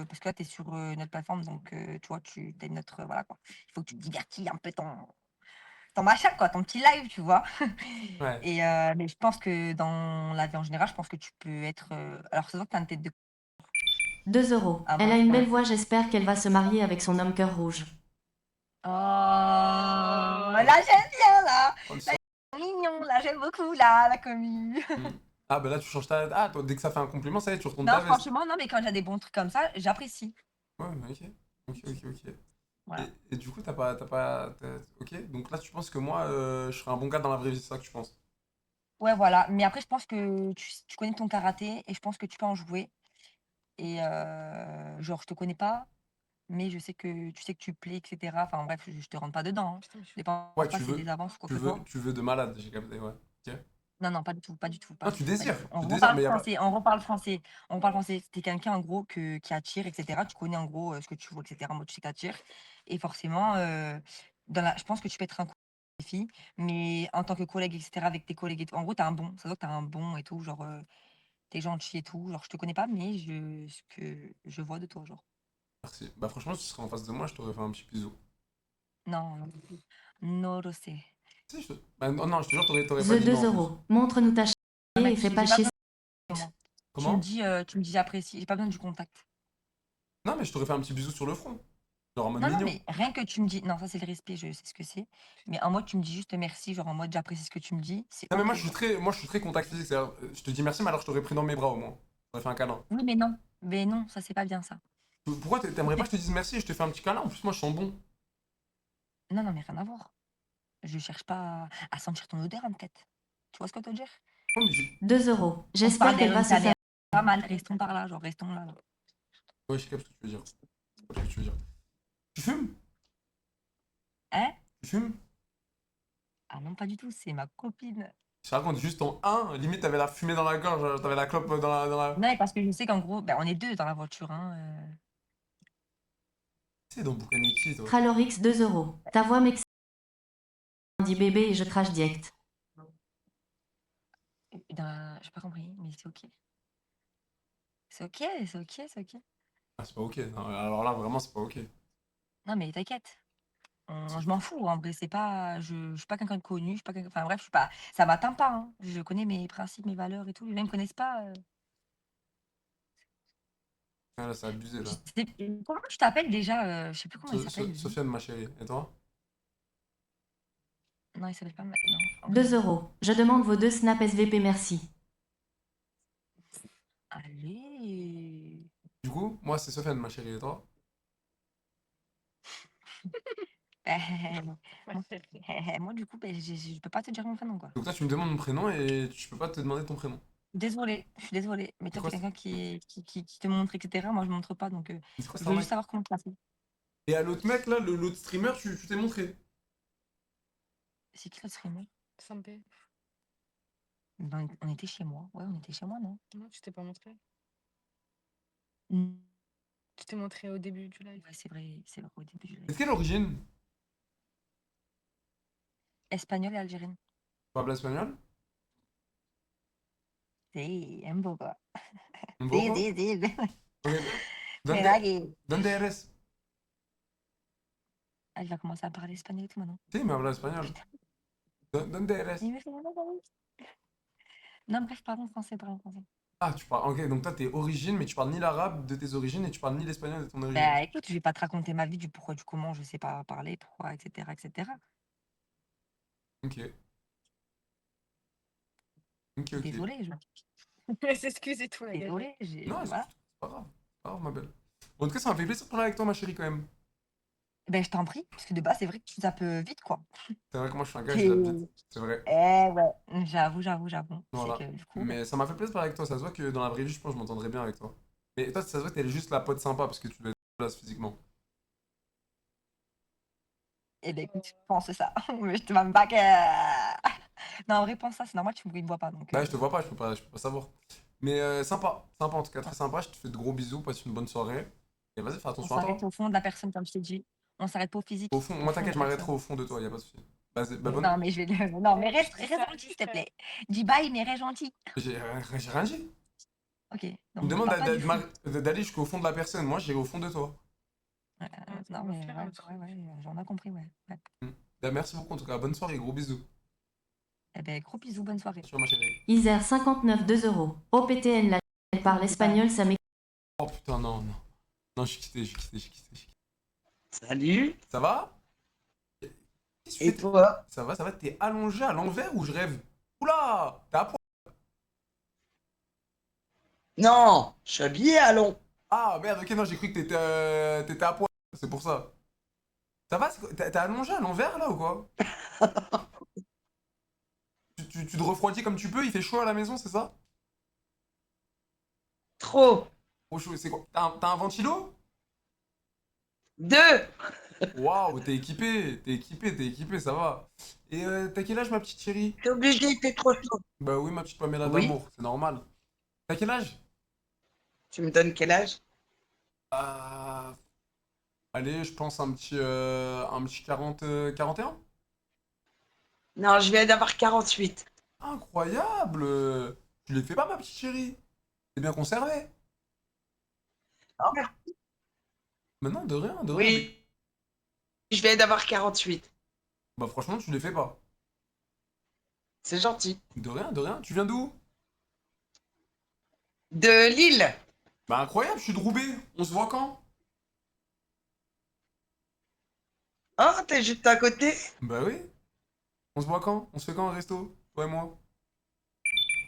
parce que là, tu es sur notre plateforme, donc tu vois, tu es notre. Voilà quoi. Il faut que tu te divertis un peu ton machin, quoi, ton petit live, tu vois. Ouais. Et, mais je pense que dans la vie en général, je pense que tu peux être. Alors, c'est vrai que tu as une tête de. 2 euros. Ah Elle bon, a une ouais. belle voix, j'espère qu'elle va se marier avec son homme cœur rouge. Oh, là, j'aime bien, là. Oh, le Là, ils sont mignons, là, j'aime beaucoup, là, la commu. Ah, bah là tu changes ta. Ah, toi, dès que ça fait un compliment, ça y est, tu retournes Non, ta veste. franchement, non, mais quand j'ai des bons trucs comme ça, j'apprécie. Ouais, ok. Ok. Voilà. Et du coup, Ok, donc là tu penses que moi, je serais un bon gars dans la vraie vie, c'est ça que tu penses? Ouais, voilà. Mais après, je pense que tu connais ton karaté et je pense que tu peux en jouer. Et genre, je te connais pas, mais je sais que tu sais que tu plais, et cetera. Enfin bref, je te rentre pas dedans, hein. Je dépense Ouais, pas si c'est des avances ou quoi que ce soit. tu veux de malade, j'ai capté, ouais. Ok. Non, non, pas du tout, pas du tout, Non, pas tu du tout, pas du désires, tout. tu désires, mais y a pas. On reparle français, on reparle français. T'es quelqu'un en gros qui attire, et cetera. Tu connais en gros ce que tu vois, et cetera. Moi, tu sais que t'attires. Et forcément, je pense que tu peux être un coup des filles, mais en tant que collègue, et cetera, avec tes collègues et tout. En gros, t'as un bon. Ça veut que t'as un bon et tout, genre, t'es gentil et tout. Genre, je te connais pas, mais ce que je vois de toi, genre. Merci. Bah franchement, si tu serais en face de moi, je t'aurais fait un petit bisou. Non, non lo sé. Si, Bah non, non, je te jure, t'aurais pas The dit non 2 en plus. euros. Montre-nous ta Ah, chérie et mec, fais j'ai pas pas chier. besoin de moi. Comment? Tu me dis j'apprécie, j'ai pas besoin du contact. Non, mais je t'aurais fait un petit bisou sur le front. Genre en mode Non, non, mignon. mais rien que tu me dis, non, ça c'est le respect, je sais ce que c'est. Mais en mode, tu me dis juste merci, genre en mode j'apprécie ce que tu me dis, c'est Non, mais ok, moi je suis genre. moi je suis très contact physique. C'est-à-dire, je te dis merci, mais alors je t'aurais pris dans mes bras au moins. J'aurais fait un câlin. Oui, mais non, ça c'est pas bien ça. Pourquoi t'aimerais pas que je te dise merci et je te fais un petit câlin? En plus, moi je sens bon. Non, non, mais rien à voir. Je cherche pas à sentir ton odeur en tête. Tu vois ce que je veux dire? Oh, mais 2 euros. On se parle J'espère qu'elle va se faire. pas mal, restons par là, genre restons là. Ouais, je capte ce que tu veux dire. Je capte ce que tu veux dire. Tu fumes? Hein? Tu fumes? Ah non, pas du tout, c'est ma copine. Je te raconte juste en un, limite t'avais la fumée dans la gorge, t'avais la clope dans la... Non, mais parce que je sais qu'en gros, ben, on est deux dans la voiture, hein. Tu sais, dans Boukaniki, toi. Tralorix 2 euros. Ta voix m'excite. Dit bébé et je crache direct. J'ai pas compris, mais c'est ok. C'est ok, c'est ok, c'est ok. Ah, c'est pas ok. Non, alors là, vraiment, c'est pas ok. Non, mais t'inquiète. Je m'en fous, en vrai, c'est pas. Je suis pas quelqu'un de connu, je suis pas quelqu'un. Enfin bref, je suis pas. Ça m'atteint pas, hein. Je connais mes principes, mes valeurs et tout. Les gens me connaissent pas. Ah, là, c'est abusé, là. Comment tu t'appelles déjà? Je sais plus comment il s'appelle. lui. Sofiane, ma chérie. Et toi? Non, il s'appelle pas. Non. 2 euros. Je demande vos 2 snaps SVP, merci. Allez. Du coup, moi, c'est Sofiane, ma chérie. Et toi? Moi, du coup, ben, je peux pas te dire mon prénom, quoi. Donc toi, tu me demandes mon prénom et je peux pas te demander ton prénom. Désolée, je suis désolée. Mais C'est toi, quoi t'es quelqu'un qui te montre, etc. Moi, je montre pas, donc C'est quoi je cette veux arnaque? juste savoir comment tu t'appelles. Et à l'autre mec, là, l'autre streamer, tu t'es montré. C'est qui l'autre streamer? Sampé. Ben, on était chez moi. Ouais, on était chez moi, non? Non, tu t'es pas montré. Mm. Tu t'es montré au début du live. Ouais, c'est vrai au début du Et de live. quelle origine? Espagnole et algérienne. Tu parles espagnol? Sí, un poco. Un Sí, poco? sí, sí. Ok. Mira que... ¿Dónde eres? Ah, il va commencer à parler espagnol et tout maintenant. Sí, me habla espagnol. ¿Dónde eres? Il me fait mal, oui. Non, bref, pardon, français, pardon, français. Ah, tu parles. Ok, donc toi, t'es origine, mais tu parles ni l'arabe de tes origines et tu parles ni l'espagnol de ton origine. Bah écoute, je vais pas te raconter ma vie du pourquoi, du comment, je sais pas parler, pourquoi, etc., etc. Ok. Ok, ok. Désolée, Mais s'excuse et tout, la gueule. désolée, Non, voilà. c'est pas grave. C'est pas grave, ma belle. En tout cas, ça m'a fait plaisir de parler avec toi, ma chérie, quand même. Ben, je t'en prie, parce que de base, c'est vrai que tu zappes vite, quoi. C'est vrai que moi, je suis un gars, je Et... zappe vite. C'est vrai. ouais, j'avoue. Voilà. C'est que du coup, Mais ça m'a fait plaisir de parler avec toi. Ça se voit que dans la vraie vie, je pense que je m'entendrais bien avec toi. Mais toi, ça se voit que t'es juste la pote sympa parce que tu dois être place physiquement. eh ben écoute, pense ça. Mais je te demande pas que. Non, en vrai, pense ça, c'est normal, tu me vois pas. Donc, Bah, je te vois pas, je peux pas savoir. Mais sympa, sympa en tout cas, très sympa. Je te fais de gros bisous, passe une bonne soirée. Et vas-y, fais on attention à s'arrête toi. au fond de la personne, comme je t'ai dit. On s'arrête pas au physique. Au fond, Au moi fond t'inquiète, de je la m'arrêterai personne. au fond de toi, y a pas de souci. Vas-y, bah, bonne. Non, mais je vais le. Non, mais reste gentil, s'il te plaît. Dis bye, mais reste gentil. J'ai rien dit. Ok, Tu donc me ne demandes parle pas du fond. d'aller jusqu'au fond de la personne, moi j'irai au fond de toi. Non, mais ouais, j'en ai compris, ouais. Hmm. Bah, merci beaucoup en tout cas, bonne soirée, gros bisous. Eh ben, gros bisous, bonne soirée. Sur ma chérie. Isère 59 2 euros. OPTN, la elle parle espagnol, ça m'est. Oh putain, non, non. Non, j'ai quitté. Salut. Ça va? Qu'est-ce que tu Et fais? toi? Ça va, t'es allongé à l'envers ou je rêve? Oula! T'es à poil? Non, je suis habillé à long. Ah merde, ok, non, j'ai cru que t'étais à poil, c'est pour ça. Ça va? T'es allongé à l'envers là ou quoi? Tu te refroidis comme tu peux, il fait chaud à la maison, c'est ça? Trop. Trop chaud, c'est quoi? T'as un ventilo? 2. Waouh, t'es équipé, ça va. Et t'as quel âge ma petite chérie? T'es obligé, t'es trop chaud. Bah oui, ma petite Pamela Oui. d'amour, c'est normal. T'as quel âge? Tu me donnes quel âge? Euh, Allez, je pense un petit 40, 41? Non, je viens d'avoir 48. Incroyable! Tu les fais pas ma petite chérie? T'es bien conservé? Ah, merde. Mais non, de rien, de rien. Oui, je viens d'avoir 48. Bah franchement, tu les fais pas. C'est gentil. De rien, de rien. Tu viens d'où? De Lille. Bah incroyable, je suis de Roubaix. On se voit quand? Ah, t'es juste à côté? Bah oui. On se voit quand? On se fait quand un resto? Toi et moi?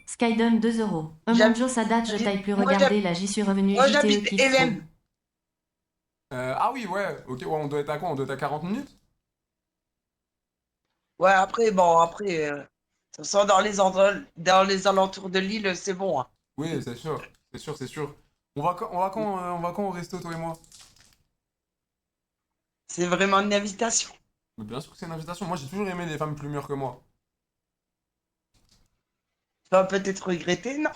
Skydon 2 euros. J'habite- Monjo, sa date, je taille plus Moi, regarder, là j'y suis revenu, Moi, JTE j'habite kiffe trop. LM. Ah oui, ouais. Ok, ouais, on doit être à quoi? On doit être à 40 minutes? Ouais, après, bon, après, ça sent dans les alentours de Lille, c'est bon, hein. Oui, c'est sûr. C'est sûr, c'est sûr. On va quand au resto, toi et moi? C'est vraiment une invitation. Mais bien sûr que c'est une invitation. Moi, j'ai toujours aimé les femmes plus mûres que moi. Tu vas peut-être regretter, non?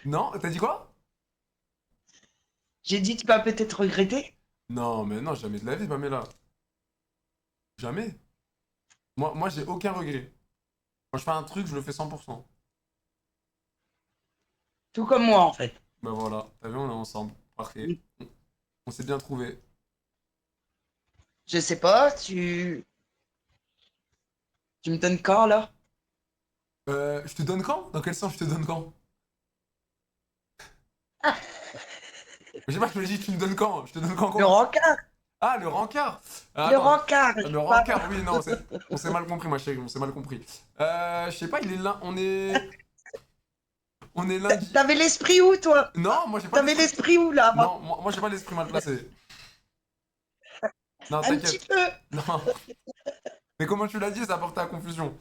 Non? T'as dit quoi? J'ai dit, tu vas peut-être regretter. Non, mais non, jamais de la vie, Pamela. Jamais. Moi, j'ai aucun regret. Quand je fais un truc, je le fais 100%. Tout comme moi, en fait. Bah voilà, t'as vu, on est ensemble. Parfait. On s'est bien trouvé. Je sais pas, tu me donnes quand, là? Je te donne quand? Dans quel sens je te donne quand? Je sais pas, je me dis, tu me donnes quand? Je te donne quand Le quoi? rencard. Ah, le rencard! Ah, Le attends. rencard. Le rencard, oui, non, on s'est mal compris, ma chérie, on s'est mal compris. Je sais pas, il est là, on est... On est lundi. T'avais l'esprit où, toi? Non, moi j'ai pas T'avais l'esprit où, là? Non, moi j'ai pas l'esprit mal placé. Non, Un petit t'inquiète. peu. Non. Mais comment tu l'as dit, ça porte à confusion.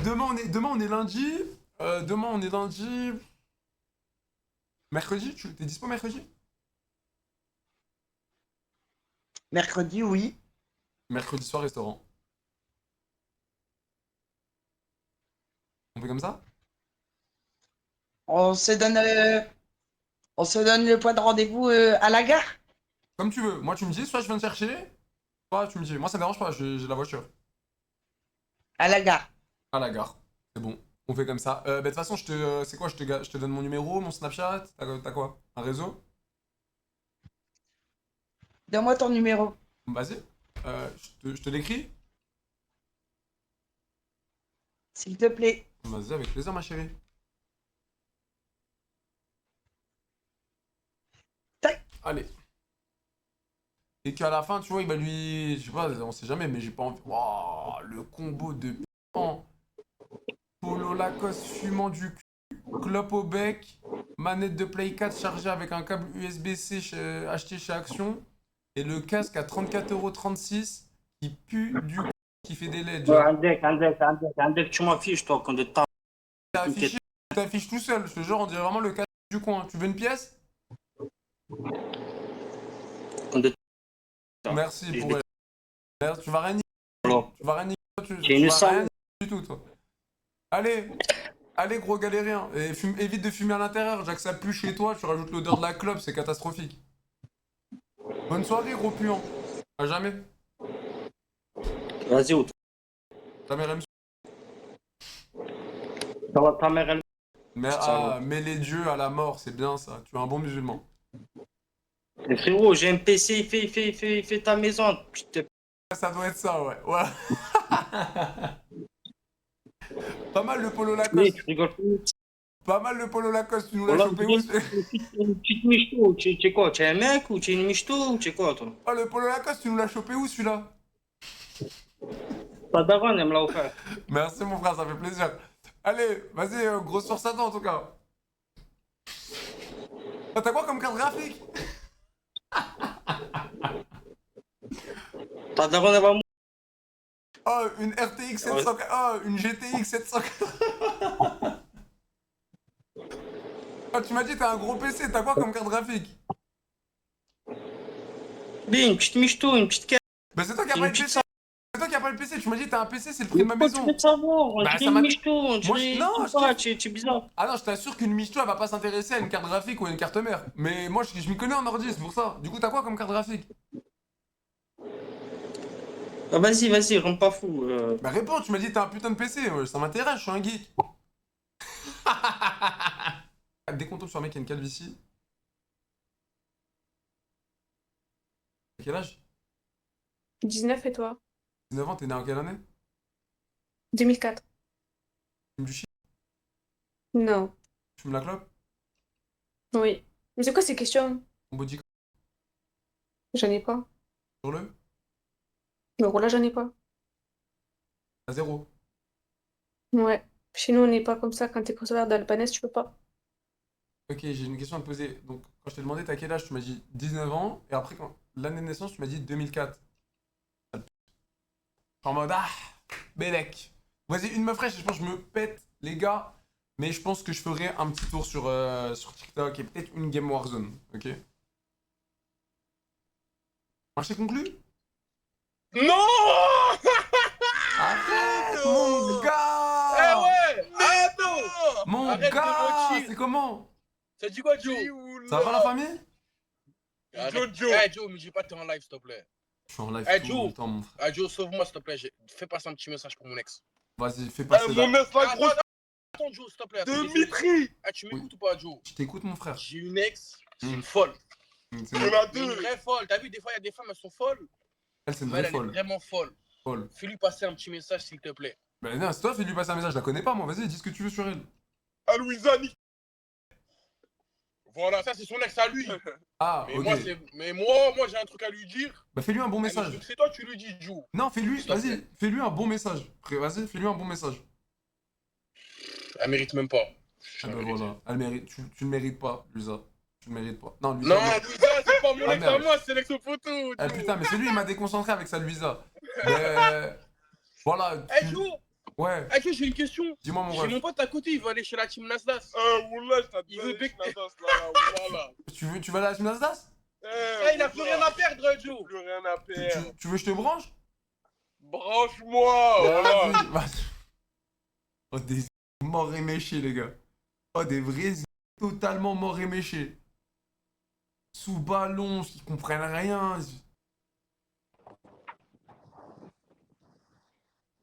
Demain on est lundi. Demain on est lundi. Mercredi, t'es dispo mercredi? Mercredi, oui. Mercredi soir, restaurant. On fait comme ça? On se donne le point de rendez-vous à la gare. Comme tu veux. Moi, tu me dis, soit je viens te chercher, soit tu me dis. Moi, ça me dérange pas, j'ai la voiture. À la gare. À la gare. C'est bon. On fait comme ça. Bah, de toute façon, c'est quoi? Je te donne mon numéro, mon Snapchat. T'as quoi? Un réseau? Donne-moi ton numéro. Vas-y. Je te l'écris? S'il te plaît. Vas-y, avec plaisir, ma chérie. Tac. Allez. Et qu'à la fin, tu vois, il va lui... Je sais pas, on sait jamais, mais j'ai pas envie... Waouh, le combo de p***. Polo Lacoste fumant du cul, clope au bec, manette de Play 4 chargée avec un câble USB-C acheté chez Action. Et le casque à 34,36 € qui pue du c***, qui fait des LED. Genre. عندك tu m'affiches toi quand de temps. T'affiches tout seul, je te jure, on dirait vraiment le casque du coin. Tu veux une pièce? Merci pour elle. Merde, tu vas rien niquer. Tu vas rien niquer. Tu vas rien niquer du tout, toi. Allez, allez, gros galérien. Et évite de fumer à l'intérieur. Déjà que ça pue chez toi, tu rajoutes l'odeur de la clope, c'est catastrophique. Bonne soirée, gros puant. À jamais. Vas-y, ou Ta mère aime. ta mère elle. Mets les dieux à la mort, c'est bien ça. Tu es un bon musulman. Mais frérot, j'ai un PC, il fait ta maison. Ça doit être ça, ouais. Ouais. Pas mal le polo Lacoste. Mais tu rigoles Pas mal le polo Lacoste, tu nous l'as chopé où? Une petite michto, tu es quoi? Tu es un mec ou tu es une michto ou tu es quoi toi? Oh, le polo Lacoste, tu nous l'as chopé où celui-là? Ta daronne, elle me l'a offert. Merci mon frère, ça fait plaisir. Allez, vas-y, grosse sur Satan en tout cas. Oh, t'as quoi comme carte graphique? Ta daronne, elle va mourir. Oh, une RTX 700... Oh, une GTX 700... Oh, tu m'as dit t'as un gros PC, t'as quoi comme carte graphique? Bien, une petite michto, une petite carte. Bah c'est toi qui as pas le PC. C'est toi qui as pas le PC, tu m'as dit t'as un PC, c'est le prix de ma maison. Tu veux savoir, on dirait une michto, on dirait... Non, tu es bizarre. Ah non, je t'assure qu'une michto, elle va pas s'intéresser à une carte graphique ou à une carte mère. Mais moi, je m'y connais en ordi, c'est pour ça. Du coup, t'as quoi comme carte graphique? Ah, vas-y, rends pas fou. Bah réponds, tu m'as dit t'as un putain de PC, ça m'intéresse, je suis un geek. Dès qu'on tombe sur un mec qui a une calvitie. À quel âge? 19 et toi? 19 ans, t'es né en quelle année? 2004. Tu fumes du shit? Non. Tu fumes la clope? Oui. Mais c'est quoi ces questions? Ton body J'en ai pas. sur le? Le gros là, j'en ai pas. À 0. Ouais. Chez nous, on n'est pas comme ça. Quand t'es consommateur d'Albanese, tu peux pas. Ok, j'ai une question à te poser. Donc, quand je t'ai demandé t'as quel âge, tu m'as dit 19 ans. Et après, l'année de naissance, tu m'as dit 2004. En mode, ah, Bélec. Vas-y, une meuf fraîche, je pense que je me pète, les gars. Mais je pense que je ferai un petit tour sur TikTok et peut-être une game Warzone, ok? Marché conclu? Non! Arrête, mon gars! Eh ouais! Arrête, non! Mon Arrête de gars! mentir. C'est comment? Ça dit quoi, Joe? Ça va la famille? Joe. Eh, Joe, me dis pas que t'es en live, s'il te plaît. Je suis en live Eh, tout Joe. le temps, mon frère. Ah, Joe, sauve-moi, s'il te plaît. Fais passer un petit message pour mon ex. Vas-y, fais passer Mon là. ex, la grosse. Attends, Joe, s'il te plaît. Dimitri! Ah, tu m'écoutes ou pas, Joe? Je t'écoute, mon frère. J'ai une ex, c'est une folle. C'est Il y en a deux. Une vraie folle. T'as vu, des fois, il y a des femmes, elles sont folles. Elle, c'est une Elle, vraie elle est folle. vraiment folle. Folle. Fais-lui passer un petit message, s'il te plaît. Bah non, c'est toi, fais-lui passer un message, je la connais pas, moi. Vas-y, dis ce que tu veux sur elle. Ah, Louisa, voilà, ça, c'est son ex à lui. Ah, mais ok. moi, j'ai un truc à lui dire. Bah fais-lui un bon message. C'est toi, tu lui dis, Joe. Non, fais-lui, S'il te vas-y, plaît. fais-lui un bon message. Frère, vas-y, fais-lui un bon message. Elle mérite même pas. Ah bah voilà, elle mérite. Tu le mérites pas, Luisa. Tu le mérites pas. Non, Luisa. Non, Louisa, c'est pas mon Ah, ex à merde. moi, c'est l'ex au poteau. Ah putain, mais c'est lui, il m'a déconcentré avec sa Luisa. Mais. Voilà. Eh, Joe. Ouais. Eh, Joe, j'ai une question. Dis-moi, mon J'ai ref. mon pote à côté, il veut aller chez la team Nasdaq. Il veut bec. Tu vas aller à la gymnastas? Eh, il a plus rien à perdre, Joe. Plus rien à perdre. Tu veux que je te branche? Branche-moi. Voilà. Vas-y. Oh, des morts éméchés, les gars. Oh, des vrais totalement morts éméchés. Sous ballon, qui comprennent rien.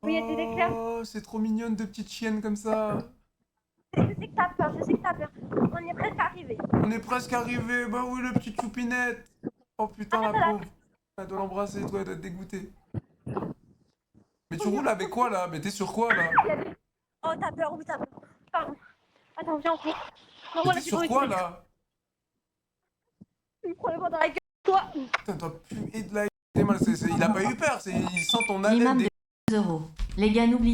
Oui, il y a des éclairs. Oh, c'est trop mignonne de petites chiennes comme ça. Je sais que t'as peur, je sais que t'as peur. On est presque arrivé. On est presque arrivé. Bah oui, le petit choupinette. Oh putain, la pauvre. Elle doit l'embrasser, toi, elle doit être dégoûtée. Mais tu roules avec quoi là? Mais t'es sur quoi là? Oh, t'as peur, oui, t'as peur. Pardon. Attends, viens, on court. Non, Mais voilà, t'es c'est sur bon, quoi il là? me prend le vent dans la gueule. Toi. Putain, toi, puer de la gueule. Il a pas eu peur, il sent ton haleine. Minimum de 2 euros. Les gars, n'oubliez